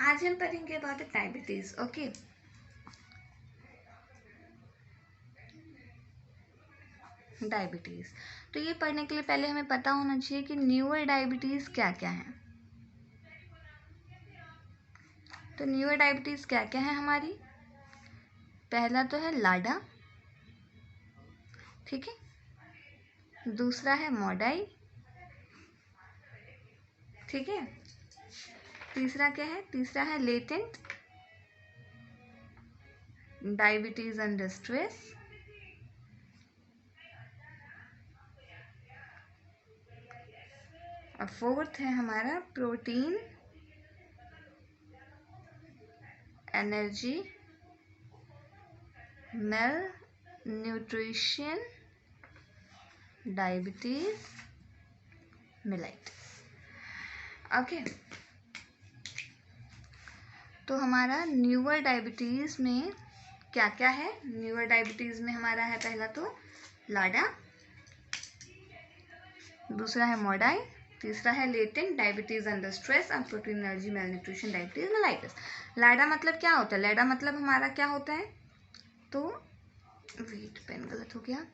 आज हम पढ़ेंगे अबाउट डायबिटीज। Okay, diabetes. तो ये पढ़ने के लिए पहले हमें पता होना चाहिए कि न्यूअर डायबिटीज क्या क्या है। तो न्यूअर डायबिटीज क्या क्या है हमारी? पहला तो है लाडा, ठीक है। दूसरा है मोडाई, ठीक है। तीसरा क्या है? तीसरा है लेटेंट डायबिटीज अंडर स्ट्रेस। और फोर्थ है हमारा protein energy malnutrition diabetes mellitus. Okay, तो हमारा न्यूअर डायबिटीज में क्या क्या है? न्यूअर डायबिटीज में हमारा है पहला तो लाडा, दूसरा है मोडाई, तीसरा है लेटेंट डायबिटीज अंडर स्ट्रेस और protein energy malnutrition diabetes mellitus. LADA मतलब क्या होता है? लाडा मतलब हमारा क्या होता है? तो वेट, पेन गलत हो गया।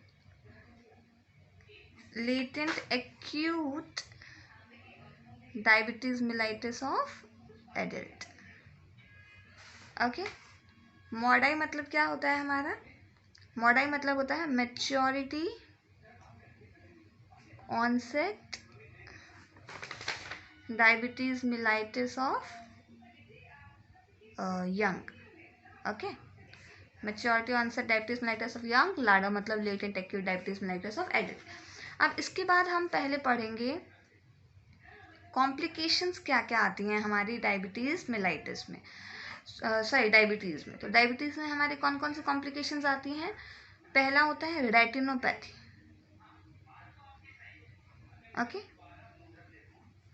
Latent acute diabetes mellitus of adult. Okay, MODY मतलब क्या होता है हमारा? मोडाई मतलब होता है maturity onset diabetes mellitus of young. Okay, maturity onset diabetes mellitus of young. LADA मतलब latent acute diabetes mellitus of adult. अब इसके बाद हम पहले पढ़ेंगे कॉम्प्लिकेशंस क्या क्या आती हैं हमारी डायबिटीज मिलाइटिस में, सॉरी डायबिटीज में। तो डायबिटीज में हमारे कौन कौन सी कॉम्प्लिकेशंस आती हैं? पहला होता है रेटिनोपैथी। Okay,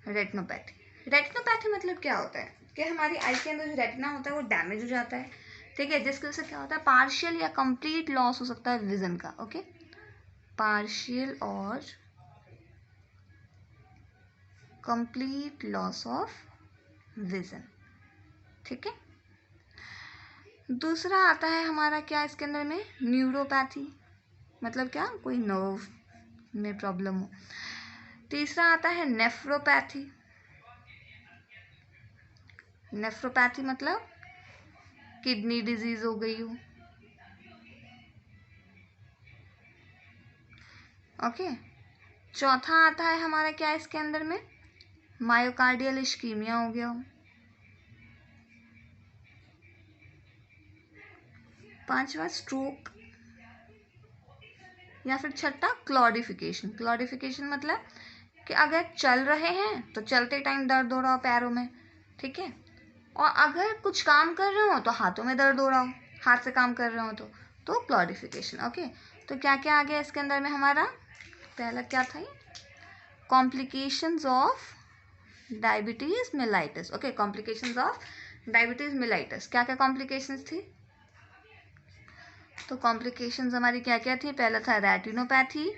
retinopathy. रेटिनोपैथी मतलब क्या होता है कि हमारी आई के अंदर जो रेटिना होता है वो डैमेज हो जाता है, ठीक है, जिसकी वजह से क्या होता है? पार्शियल या कंप्लीट लॉस हो सकता है विजन का। ओके, पार्शियल और कंप्लीट लॉस ऑफ विजन, ठीक है। दूसरा आता है हमारा क्या इसके अंदर में? न्यूरोपैथी, मतलब क्या? कोई नर्व में प्रॉब्लम हो। तीसरा आता है नेफ्रोपैथी। नेफ्रोपैथी मतलब किडनी डिजीज हो गई हो। ओके, चौथा आता है हमारा क्या इसके अंदर में? मायोकार्डियल इश्कीमिया हो गया हो। पांचवा स्ट्रोक, या फिर छठा क्लॉडिफिकेशन। क्लॉडिफिकेशन मतलब कि अगर चल रहे हैं तो चलते टाइम दर्द हो रहा हो पैरों में, ठीक है, और अगर कुछ काम कर रहे हो तो हाथों में दर्द हो रहा हो, हाथ से काम कर रहे हो तो क्लॉडिफिकेशन। ओके, तो क्या क्या आ गया इसके अंदर में हमारा? पहला क्या था? Complications of diabetes mellitus. Okay, complications of diabetes mellitus. क्या क्या कॉम्प्लिकेशंस थी? तो कॉम्प्लिकेशंस हमारी क्या क्या थी? पहला था रेटिनोपैथी,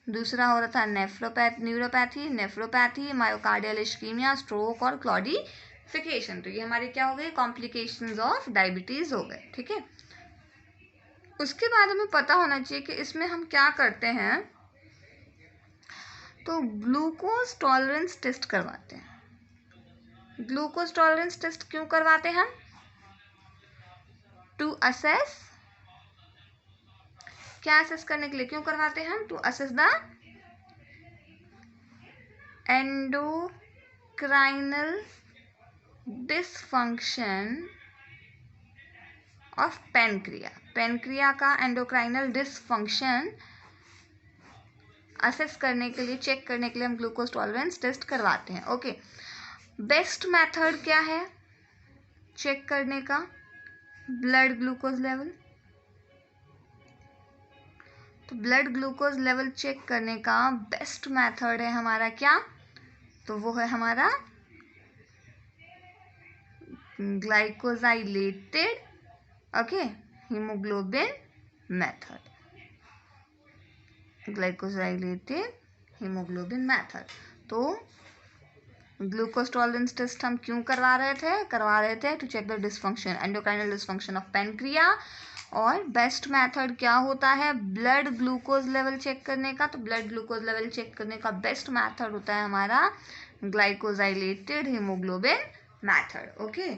दूसरा हो रहा था न्यूरोपैथी, नेफ्रोपैथी, मायोकार्डियल इश्कीमिया, स्ट्रोक और क्लॉडिफिकेशन। तो ये हमारे क्या हो गए? कॉम्प्लिकेशंस ऑफ डायबिटीज हो गए, ठीक है। उसके बाद हमें पता होना चाहिए कि इसमें हम क्या करते हैं। तो ग्लूकोज टॉलरेंस टेस्ट करवाते हैं। ग्लूकोज टॉलरेंस टेस्ट क्यों करवाते हैं हम? टू असेस, क्या असेस करने के लिए क्यों करवाते हैं हम? To assess the endocrinal dysfunction of pancreas. Pancreas का एंडोक्राइनल डिसफंक्शन असेस करने के लिए, चेक करने के लिए हम ग्लूकोज टॉलरेंस टेस्ट करवाते हैं। ओके, बेस्ट मेथड क्या है चेक करने का? Blood glucose level. तो ब्लड ग्लूकोज लेवल चेक करने का बेस्ट मेथड है हमारा क्या? तो वो है हमारा glycosylated, okay, haemoglobin method. Glycosylated haemoglobin method. तो ग्लूकोज टॉलरेंस टेस्ट हम क्यों करवा रहे थे to check the dysfunction, endocrinal dysfunction of pancreas. और बेस्ट मेथड क्या होता है ब्लड ग्लूकोज लेवल चेक करने का, तो ब्लड ग्लूकोज लेवल चेक करने का बेस्ट मेथड होता है हमारा ग्लाइकोजाइलेटेड हीमोग्लोबिन मेथड। ओके,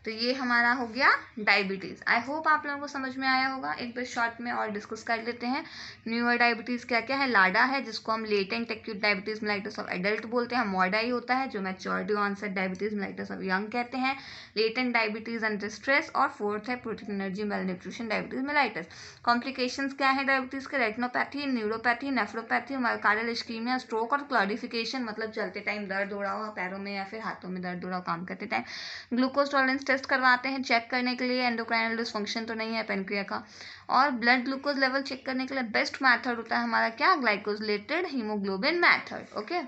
तो ये हमारा हो गया डायबिटीज़। आई होप आप लोगों को समझ में आया होगा। एक बार शॉर्ट में और डिस्कस कर लेते हैं। न्यूअर डायबिटीज़ क्या क्या है। लाडा है जिसको हम latent acute diabetes mellitus of adult बोलते हैं। मॉडाई होता है जो maturity onset diabetes mellitus of young कहते हैं। Latent diabetes under stress. और फोर्थ है protein energy malnutrition diabetes mellitus. Complications क्या है डायबिटीज़ के, retinopathy, neuropathy, nephropathy, myocardial ischaemia, stroke और क्लॉडिफिकेशन, मतलब चलते टाइम दर्द हो रहा हो पैरों में या फिर हाथों में दर्द हो रहा हो काम करते टाइम। ग्लूकोज टॉलरेंस टेस्ट करवाते हैं चेक करने के लिए एंडोक्राइनल डिसफंक्शन तो नहीं है पेनक्रिया का। और ब्लड ग्लूकोज लेवल चेक करने के लिए बेस्ट मेथड होता है हमारा क्या glycosylated haemoglobin method. Okay,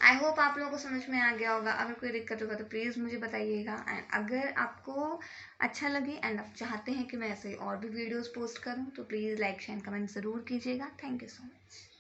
I hope आप लोगों को समझ में आ गया होगा। अगर कोई दिक्कत होगा तो प्लीज़ मुझे बताइएगा। एंड अगर आपको अच्छा लगे एंड आप चाहते हैं कि मैं ऐसे और भी वीडियोस पोस्ट करूं तो प्लीज़ लाइक शेयर कमेंट ज़रूर कीजिएगा। Thank you so much.